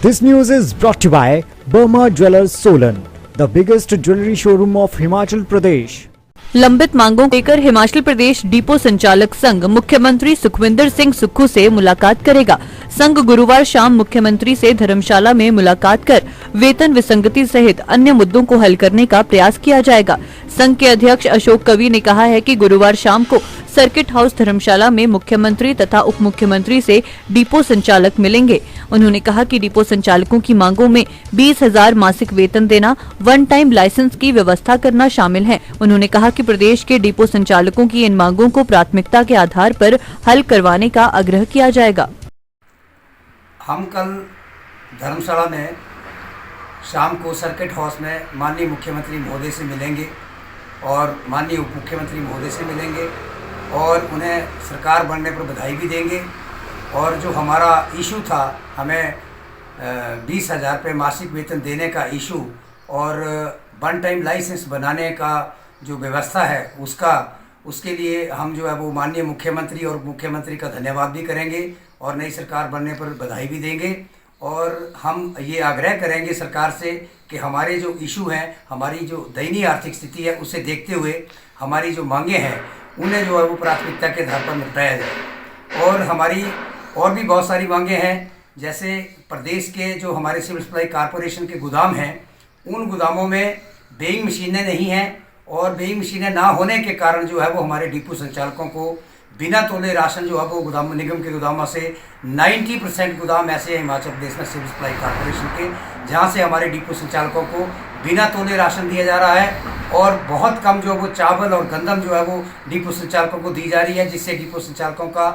This news is brought to you by Burma Jewelers Solan, the biggest jewelry showroom of Himachal Pradesh. लंबित मांगों को लेकर Himachal Pradesh depot संचालक संघ मुख्यमंत्री सुखविंदर सिंह सुक्खू से मुलाकात करेगा। संघ गुरुवार शाम मुख्यमंत्री से धर्मशाला में मुलाकात कर वेतन विसंगति सहित अन्य मुद्दों को हल करने का प्रयास किया जाएगा। संघ के अध्यक्ष अशोक कवि ने कहा है कि गुरुवार शाम को सर्किट हाउस धर्मशाला में मुख्यमंत्री तथा उप मुख्यमंत्री से डिपो संचालक मिलेंगे। उन्होंने कहा कि डिपो संचालकों की मांगों में 20,000 मासिक वेतन देना, वन टाइम लाइसेंस की व्यवस्था करना शामिल है। उन्होंने कहा कि प्रदेश के डिपो संचालकों की इन मांगों को प्राथमिकता के आधार पर हल करवाने का आग्रह किया जाएगा। हम कल धर्मशाला में शाम को सर्किट हाउस में माननीय मुख्यमंत्री महोदय से मिलेंगे और माननीय उप मुख्यमंत्री महोदय से मिलेंगे और उन्हें सरकार बनने पर बधाई भी देंगे। और जो हमारा इशू था, हमें 20,000 रुपये मासिक वेतन देने का इशू और वन टाइम लाइसेंस बनाने का जो व्यवस्था है उसके लिए हम जो है वो माननीय मुख्यमंत्री और मुख्यमंत्री का धन्यवाद भी करेंगे और नई सरकार बनने पर बधाई भी देंगे। और हम ये आग्रह करेंगे सरकार से कि हमारे जो इशू हैं, हमारी जो दयनीय आर्थिक स्थिति है, उसे देखते हुए हमारी जो मांगें हैं उन्हें जो है वो प्राथमिकता के आधार पर निपटाया जाए। और हमारी और भी बहुत सारी मांगें हैं, जैसे प्रदेश के जो हमारे सिविल सप्लाई कॉरपोरेशन के गोदाम हैं, उन गोदामों में वेइंग मशीनें नहीं हैं और वेइंग मशीनें ना होने के कारण जो है वो हमारे डिपो संचालकों को बिना तोले राशन जो है वो गोदाम निगम के गोदामों से 90% गोदाम ऐसे हैं हिमाचल प्रदेश में सिविल सप्लाई कॉरपोरेशन के, जहाँ से हमारे डिपो संचालकों को बिना तोले राशन दिया जा रहा है और बहुत कम जो वो चावल और गंदम जो है वो डिपो संचालकों को दी जा रही है, जिससे डिपो संचालकों का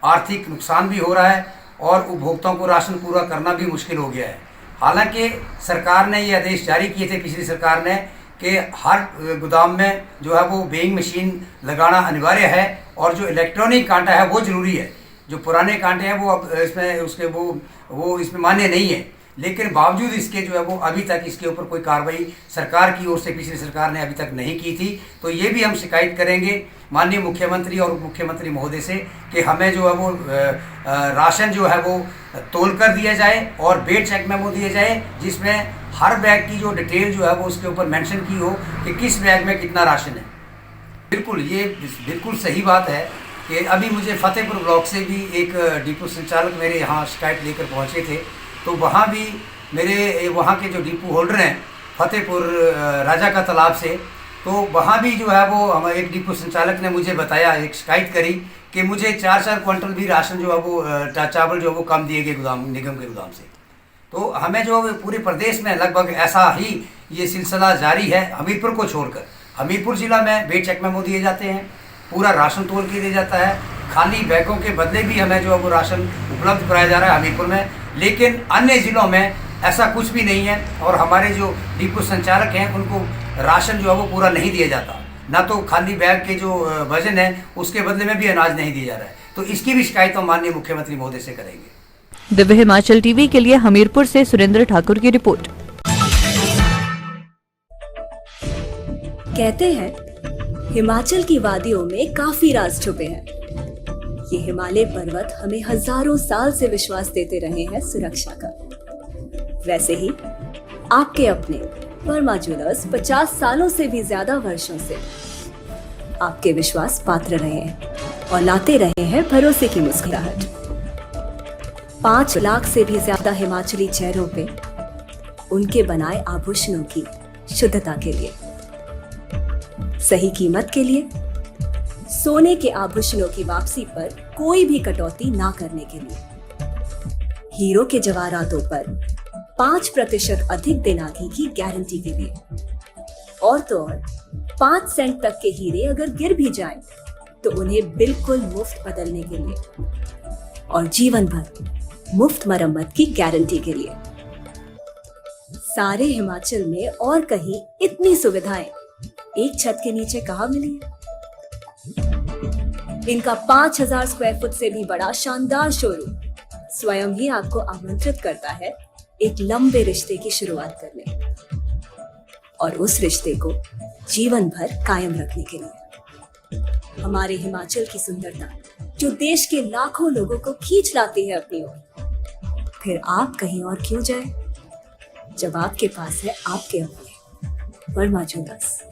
आर्थिक नुकसान भी हो रहा है और उपभोक्ताओं को राशन पूरा करना भी मुश्किल हो गया है। हालांकि सरकार ने ये आदेश जारी किए थे, पिछली सरकार ने, कि हर गोदाम में जो है वो वेइंग मशीन लगाना अनिवार्य है और जो इलेक्ट्रॉनिक कांटा है वो ज़रूरी है। जो पुराने कांटे हैं वो अब इसमें उसके वो इसमें मान्य नहीं है, लेकिन बावजूद इसके जो है वो अभी तक इसके ऊपर कोई कार्रवाई सरकार की ओर से पिछली सरकार ने अभी तक नहीं की थी। तो ये भी हम शिकायत करेंगे माननीय मुख्यमंत्री और उप मुख्यमंत्री महोदय से कि हमें जो है वो राशन जो है वो तोल कर दिया जाए और वेट चेक मेमो दिया जाए, जिसमें हर बैग की जो डिटेल जो है वो उसके ऊपर मेंशन की हो कि किस बैग में कितना राशन है। बिल्कुल, ये बिल्कुल सही बात है कि अभी मुझे फतेहपुर ब्लॉक से भी एक डिपो संचालक मेरे यहाँ शिकायत लेकर पहुँचे थे। तो वहाँ भी मेरे वहाँ के जो डिपो होल्डर हैं फतेहपुर राजा का तालाब से, तो वहाँ भी जो है वो हमारे एक डिपो संचालक ने मुझे बताया, एक शिकायत करी कि मुझे 4-4 क्विंटल भी राशन जो है वो चावल जो है वो कम दिए गए गोदाम निगम के गोदाम से। तो हमें जो पूरे प्रदेश में लगभग ऐसा ही ये सिलसिला जारी है, हमीरपुर को छोड़कर। हमीरपुर ज़िला में वेट चेक मेमो दिए जाते हैं, पूरा राशन तोल के दिया जाता है, खाली बैगों के बदले भी हमें जो है वो राशन उपलब्ध कराया जा रहा है हमीरपुर में, लेकिन अन्य ज़िलों में ऐसा कुछ भी नहीं है। और हमारे जो डिपो संचालक हैं उनको राशन जो है वो पूरा नहीं दिया जाता, ना तो खाली बैग के जो वजन है उसके बदले में भी अनाज नहीं दिया जा रहा है। तो इसकी भी शिकायत हम माननीय मुख्यमंत्री महोदय से करेंगे। दिव्य हिमाचल टीवी के लिए हमीरपुर से सुरेंद्र ठाकुर की रिपोर्ट। कहते हैं हिमाचल की वादियों में काफी राज छुपे हैं। ये हिमालय पर्वत हमें हजारों साल से विश्वास देते रहे हैं सुरक्षा का। वैसे ही आपके अपने वर्मा ज्वेलर्स 50 सालों से भी ज्यादा वर्षों से आपके विश्वास पात्र रहे हैं और लाते रहे हैं भरोसे की मुस्कुराहट। 5 लाख से भी ज्यादा हिमाचली चेहरों पे उनके बनाए आभूषणों की शुद्धता के लिए, सही कीमत के लिए, सोने के आभूषणों की वापसी पर कोई भी कटौती ना करने के लिए, हीरो के जवाहरातों पर 5% अधिक दिनागी की गारंटी के लिए, और तो और 5 सेंट तक के हीरे अगर गिर भी जाएं तो उन्हें बिल्कुल मुफ्त बदलने के लिए, और जीवन भर मुफ्त मरम्मत की गारंटी के लिए। सारे हिमाचल में और कहीं इतनी सुविधाएं एक छत के नीचे कहाँ मिली है? इनका 5000 स्क्वायर फुट से भी बड़ा शानदार शोरूम स्वयं ही आपको आमंत्रित करता है एक लंबे रिश्ते की शुरुआत करने और उस रिश्ते को जीवन भर कायम रखने के लिए। हमारे हिमाचल की सुंदरता जो देश के लाखों लोगों को खींच लाती है अपनी ओर, फिर आप कहीं और क्यों जाए जब आपके पास है आपके अपने वर्मा ज्वेलर्स।